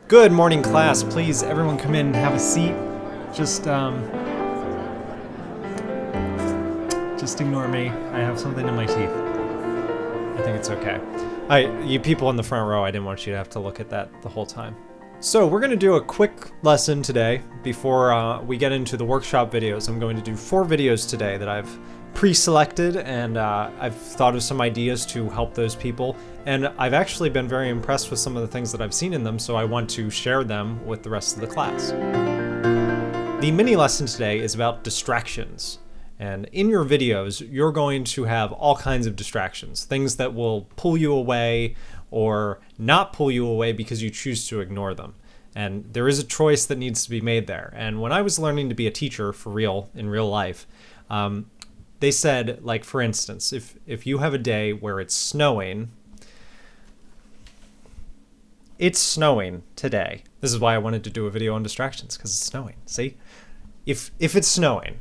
Good morning, class. Please, everyone come in and have a seat. Just ignore me. I have something in my teeth. I think it's okay. You people in the front row, I didn't want you to have to look at that the whole time. So we're going to do a quick lesson today before we get into the workshop videos. I'm going to do 4 videos today that I've pre-selected, and I've thought of some ideas to help those people. And I've actually been very impressed with some of the things that I've seen in them, so I want to share them with the rest of the class. The mini lesson today is about distractions. And in your videos, you're going to have all kinds of distractions, things that will pull you away or not pull you away because you choose to ignore them. And there is a choice that needs to be made there. And when I was learning to be a teacher for real, in real life, they said, like, for instance, if you have a day where it's snowing today. This is why I wanted to do a video on distractions, because it's snowing. See? If it's snowing,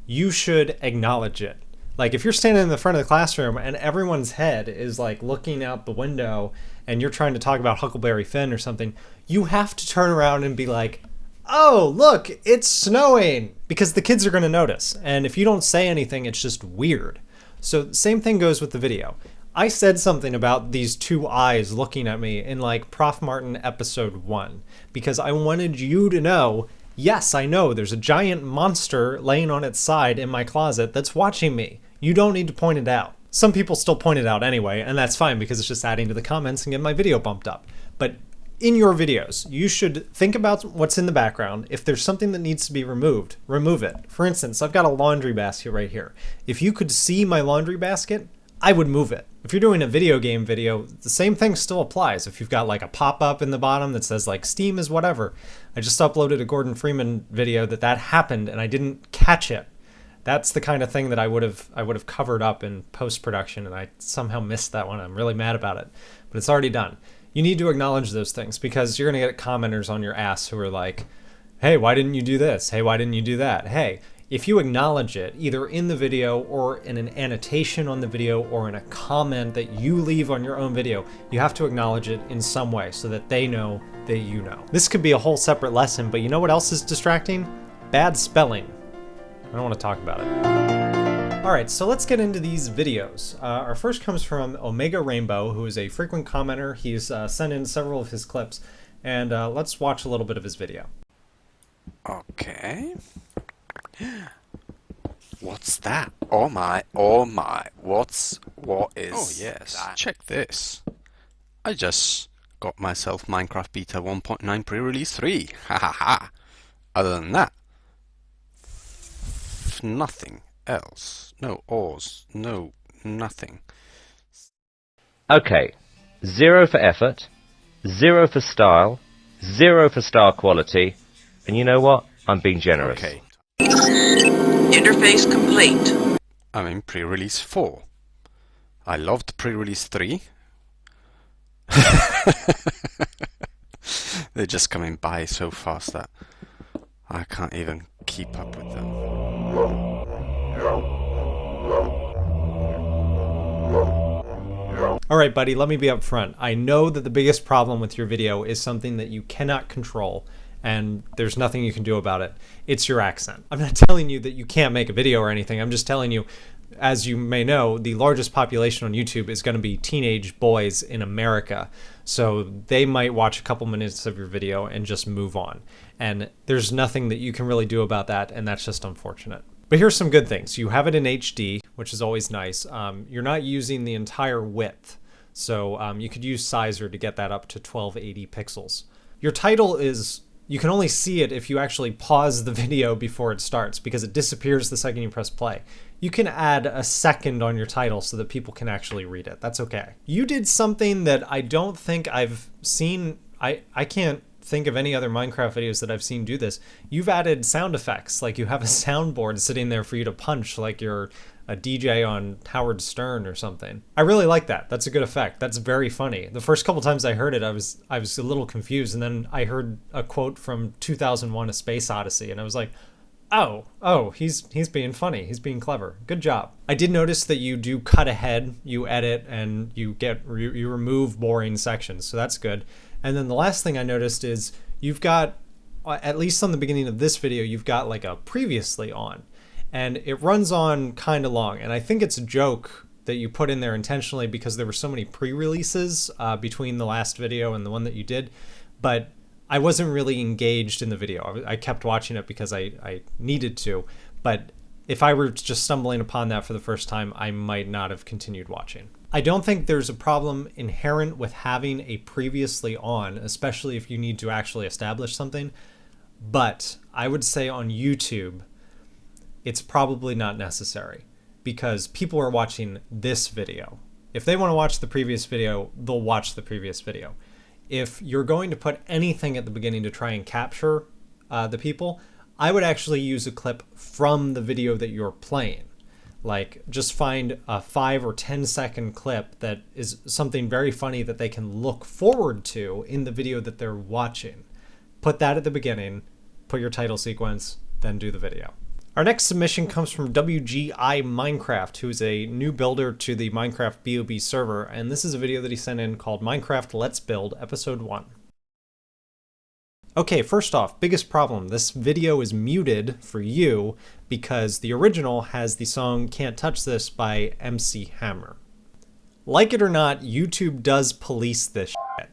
you should acknowledge it. Like, if you're standing in the front of the classroom and everyone's head is like looking out the window and you're trying to talk about Huckleberry Finn or something, you have to turn around and be like, oh, look, it's snowing, because the kids are going to notice. And if you don't say anything, it's just weird. So same thing goes with the video. I said something about these 2 eyes looking at me in like Prof. Martin episode 1, because I wanted you to know, yes, I know there's a giant monster laying on its side in my closet that's watching me. You don't need to point it out. Some people still point it out anyway, and that's fine because it's just adding to the comments and getting my video bumped up. But in your videos, you should think about what's in the background. If there's something that needs to be removed, remove it. For instance, I've got a laundry basket right here. If you could see my laundry basket, I would move it. If you're doing a video game video, the same thing still applies. If you've got like a pop-up in the bottom that says like Steam is whatever. I just uploaded a Gordon Freeman video that happened and I didn't catch it. That's the kind of thing that I would have covered up in post-production, and I somehow missed that one. I'm really mad about it, but it's already done. You need to acknowledge those things, because you're gonna get commenters on your ass who are like, hey, why didn't you do this? Hey, why didn't you do that? Hey, if you acknowledge it, either in the video or in an annotation on the video or in a comment that you leave on your own video, you have to acknowledge it in some way so that they know that you know. This could be a whole separate lesson, but you know what else is distracting? Bad spelling. I don't want to talk about it. All right, so let's get into these videos. Our first comes from Omega Rainbow, who is a frequent commenter. He's sent in several of his clips, and let's watch a little bit of his video. Okay. What's that? Oh my, what is Oh yes, that? check this. I just got myself Minecraft Beta 1.9 pre-release 3. Ha ha ha. Other than that, nothing else. No ores, no nothing. Okay, 0 for effort, 0 for style, 0 for star quality, and you know what? I'm being generous. Okay, Interface complete. I'm in pre-release 4. I loved pre-release 3. They're just coming by so fast that I can't even keep up with them. All right, buddy, let me be up front. I know that the biggest problem with your video is something that you cannot control, and there's nothing you can do about it. It's your accent. I'm not telling you that you can't make a video or anything. I'm just telling you, as you may know, the largest population on YouTube is going to be teenage boys in America. So they might watch a couple minutes of your video and just move on. And there's nothing that you can really do about that, and that's just unfortunate. But here's some good things. You have it in HD, which is always nice. You're not using the entire width. So you could use Sizer to get that up to 1280 pixels. Your title is, you can only see it if you actually pause the video before it starts, because it disappears the second you press play. You can add a second on your title so that people can actually read it. That's okay. You did something that I don't think I've seen. I can't think of any other Minecraft videos that I've seen do this. You've added sound effects, like you have a soundboard sitting there for you to punch like you're a DJ on Howard Stern or something. I really like that. That's a good effect. That's very funny. The first couple times I heard it, I was a little confused, and then I heard a quote from 2001: A Space Odyssey, and I was like, oh, he's being funny. He's being clever. Good job. I did notice that you do cut ahead, you edit, and you remove boring sections, so that's good. And then the last thing I noticed is you've got, at least on the beginning of this video, you've got like a previously on, and it runs on kind of long. And I think it's a joke that you put in there intentionally because there were so many pre-releases between the last video and the one that you did. But I wasn't really engaged in the video. I kept watching it because I needed to. But if I were just stumbling upon that for the first time, I might not have continued watching. I don't think there's a problem inherent with having a previously on, especially if you need to actually establish something. But I would say on YouTube, it's probably not necessary because people are watching this video. If they want to watch the previous video, they'll watch the previous video. If you're going to put anything at the beginning to try and capture the people, I would actually use a clip from the video that you're playing. Like, just find a 5 or 10 second clip that is something very funny that they can look forward to in the video that they're watching. Put that at the beginning, put your title sequence, then do the video. Our next submission comes from WGI Minecraft, who is a new builder to the Minecraft BOB server, and this is a video that he sent in called Minecraft Let's Build Episode 1. Okay, first off, biggest problem. This video is muted for you because the original has the song Can't Touch This by MC Hammer. Like it or not, YouTube does police this shit.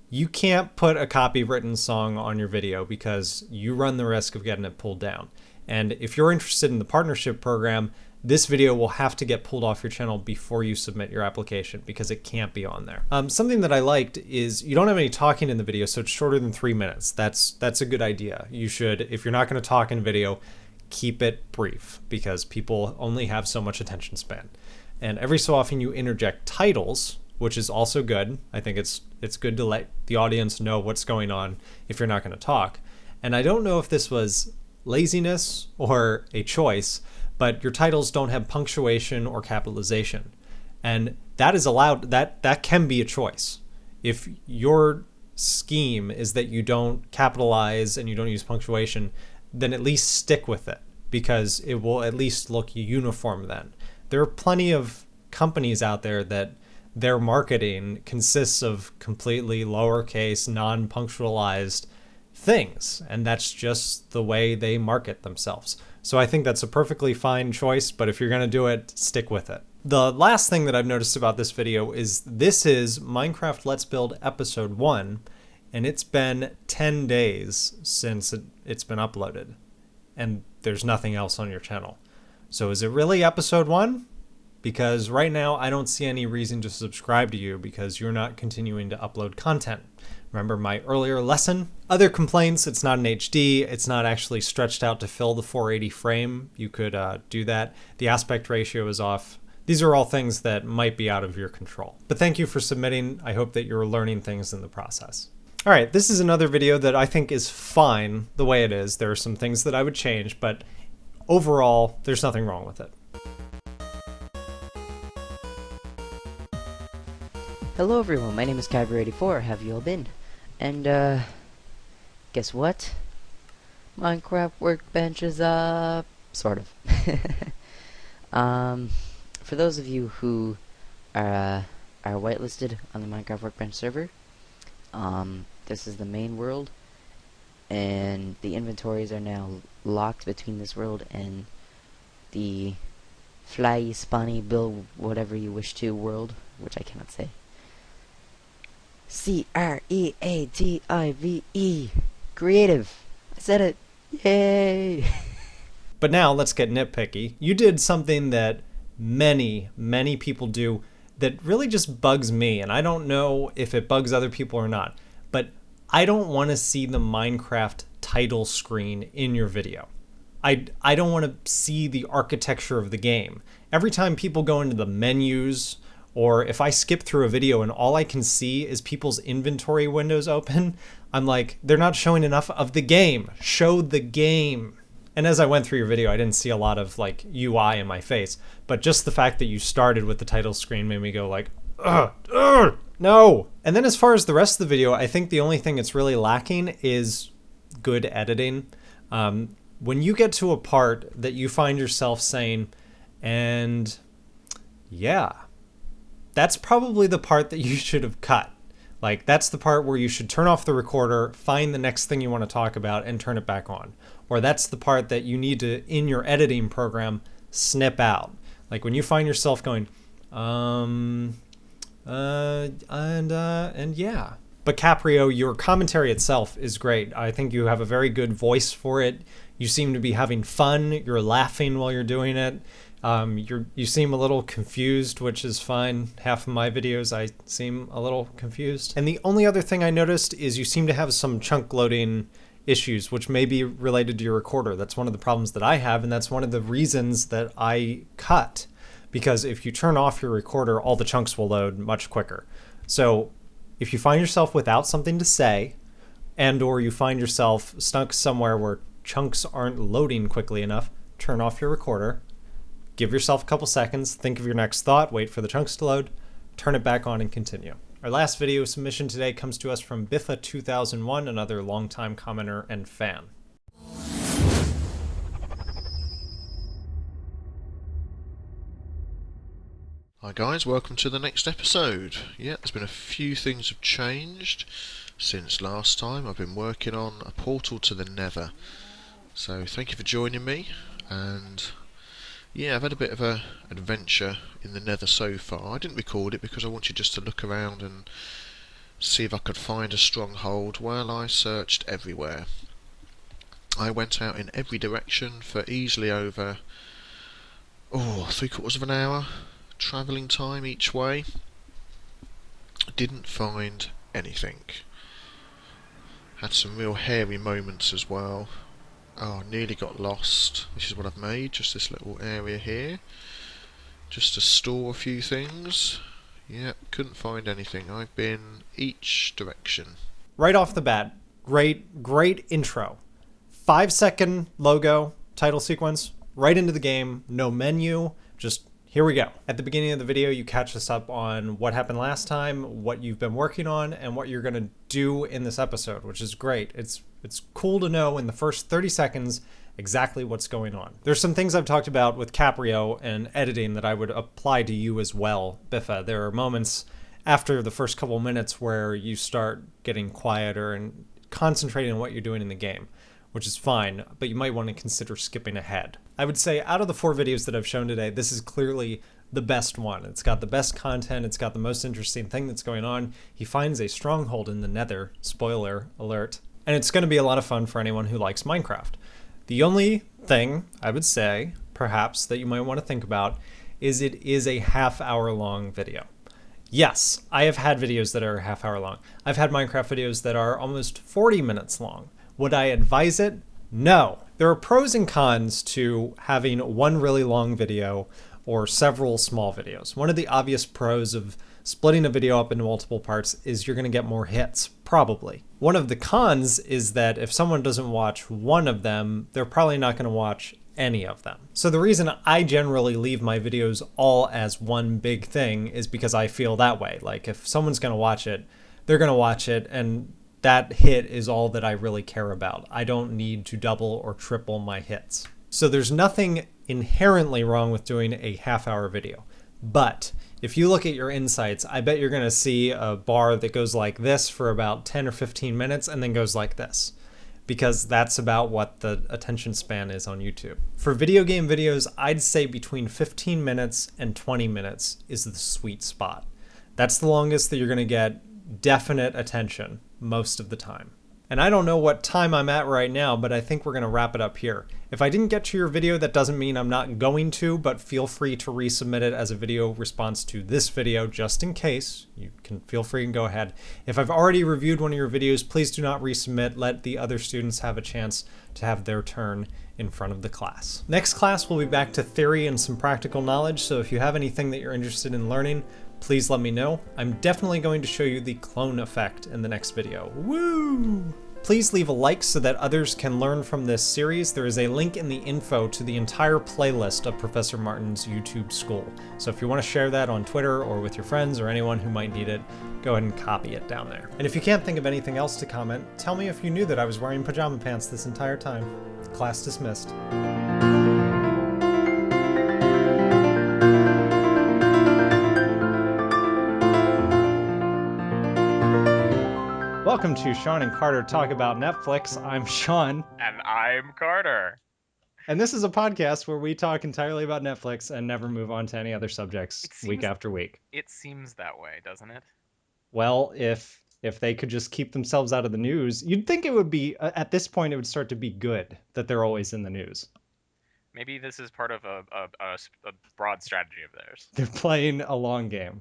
You can't put a copywritten song on your video because you run the risk of getting it pulled down. And if you're interested in the partnership program, this video will have to get pulled off your channel before you submit your application because it can't be on there. Something that I liked is you don't have any talking in the video, so it's shorter than 3 minutes. That's a good idea. You should, if you're not going to talk in video, keep it brief because people only have so much attention span. And every so often you interject titles, which is also good. I think it's good to let the audience know what's going on if you're not going to talk. And I don't know if this was laziness or a choice, but your titles don't have punctuation or capitalization. And that is allowed, that can be a choice. If your scheme is that you don't capitalize and you don't use punctuation, then at least stick with it because it will at least look uniform then. There are plenty of companies out there that their marketing consists of completely lowercase, non-punctualized things, and that's just the way they market themselves. So I think that's a perfectly fine choice, but if you're going to do it, stick with it. The last thing that I've noticed about this video is this is Minecraft Let's Build Episode 1, and it's been 10 days since it's been uploaded, and there's nothing else on your channel. So is it really Episode 1? Because right now I don't see any reason to subscribe to you because you're not continuing to upload content. Remember my earlier lesson? Other complaints, it's not an HD, it's not actually stretched out to fill the 480 frame. You could do that. The aspect ratio is off. These are all things that might be out of your control. But thank you for submitting. I hope that you're learning things in the process. All right, this is another video that I think is fine the way it is. There are some things that I would change, but overall, there's nothing wrong with it. Hello everyone, my name is Kyra84, have you all been? And, guess what? Minecraft Workbench is up, sort of. For those of you who are whitelisted on the Minecraft Workbench server, this is the main world, and the inventories are now locked between this world and the fly, spawny, build whatever you wish to world, which I cannot say. C-R-E-A-T-I-V-E. Creative. I said it. Yay! But now let's get nitpicky. You did something that many people do that really just bugs me, and I don't know if it bugs other people or not, but I don't want to see the Minecraft title screen in your video. I don't want to see the architecture of the game. Every time people go into the menus, or if I skip through a video and all I can see is people's inventory windows open, I'm like, they're not showing enough of the game. Show the game. And as I went through your video, I didn't see a lot of like UI in my face, but just the fact that you started with the title screen made me go like, ugh, no. And then as far as the rest of the video, I think the only thing that's really lacking is good editing. When you get to a part that you find yourself saying, and yeah, that's probably the part that you should have cut. Like, that's the part where you should turn off the recorder, find the next thing you want to talk about, and turn it back on. Or that's the part that you need to, in your editing program, snip out. Like when you find yourself going, and yeah. But Caprio, your commentary itself is great. I think you have a very good voice for it. You seem to be having fun. You're laughing while you're doing it. You seem a little confused, which is fine. Half of my videos, I seem a little confused. And the only other thing I noticed is you seem to have some chunk loading issues, which may be related to your recorder. That's one of the problems that I have, and that's one of the reasons that I cut. Because if you turn off your recorder, all the chunks will load much quicker. So if you find yourself without something to say, and or you find yourself stuck somewhere where chunks aren't loading quickly enough, turn off your recorder, give yourself a couple seconds, think of your next thought, wait for the chunks to load, turn it back on and continue. Our last video submission today comes to us from bifa 2001, another longtime commenter and fan. Hi guys, welcome to the next episode. Yeah, there's been a few things have changed since last time. I've been working on a portal to the Nether. So thank you for joining me, and yeah, I've had a bit of a adventure in the Nether so far. I didn't record it because I wanted just to look around and see if I could find a stronghold. Well, I searched everywhere. I went out in every direction for easily over 3/4 of an hour travelling time each way. Didn't find anything. Had some real hairy moments as well. Nearly got lost. This is what I've made, just this little area here, just to store a few things. Yep, couldn't find anything. I've been each direction. Right off the bat, great intro. 5-second logo, title sequence, right into the game, no menu, just here we go. At the beginning of the video, you catch us up on what happened last time, what you've been working on, and what you're gonna do in this episode, which is great. It's cool to know in the first 30 seconds exactly what's going on. There's some things I've talked about with Caprio and editing that I would apply to you as well, bifa. There are moments after the first couple minutes where you start getting quieter and concentrating on what you're doing in the game, which is fine, but you might want to consider skipping ahead. I would say out of the 4 videos that I've shown today, this is clearly the best one. It's got the best content, it's got the most interesting thing that's going on. He finds a stronghold in the Nether, spoiler alert, and it's going to be a lot of fun for anyone who likes Minecraft. The only thing I would say, perhaps, that you might want to think about is it is a half-hour long video. Yes, I have had videos that are a half-hour long. I've had Minecraft videos that are almost 40 minutes long. Would I advise it? No. There are pros and cons to having one really long video or several small videos. One of the obvious pros of splitting a video up into multiple parts is you're going to get more hits, probably. One of the cons is that if someone doesn't watch one of them, they're probably not going to watch any of them. So the reason I generally leave my videos all as one big thing is because I feel that way. Like if someone's going to watch it, they're going to watch it, and that hit is all that I really care about. I don't need to double or triple my hits. So there's nothing inherently wrong with doing a half-hour video. But if you look at your insights, I bet you're going to see a bar that goes like this for about 10 or 15 minutes and then goes like this, because that's about what the attention span is on YouTube. For video game videos, I'd say between 15 minutes and 20 minutes is the sweet spot. That's the longest that you're going to get definite attention most of the time. And I don't know what time I'm at right now, but I think we're going to wrap it up here. If I didn't get to your video, that doesn't mean I'm not going to, but feel free to resubmit it as a video response to this video just in case. You can feel free and go ahead. If I've already reviewed one of your videos, please do not resubmit. Let the other students have a chance to have their turn in front of the class. Next class, we'll be back to theory and some practical knowledge, so if you have anything that you're interested in learning, please let me know. I'm definitely going to show you the clone effect in the next video. Woo! Please leave a like so that others can learn from this series. There is a link in the info to the entire playlist of Professor Martin's YouTube school. So if you want to share that on Twitter or with your friends or anyone who might need it, go ahead and copy it down there. And if you can't think of anything else to comment, tell me if you knew that I was wearing pajama pants this entire time. Class dismissed. welcome to Sean and Carter Talk About Netflix. I'm Sean. And I'm Carter. And this is a podcast where we talk entirely about Netflix and never move on to any other subjects week after week. It seems that way, doesn't it? Well, if they could just keep themselves out of the news, you'd think it would be, at this point, it would start to be good that they're always in the news. Maybe this is part of a broad strategy of theirs. They're playing a long game.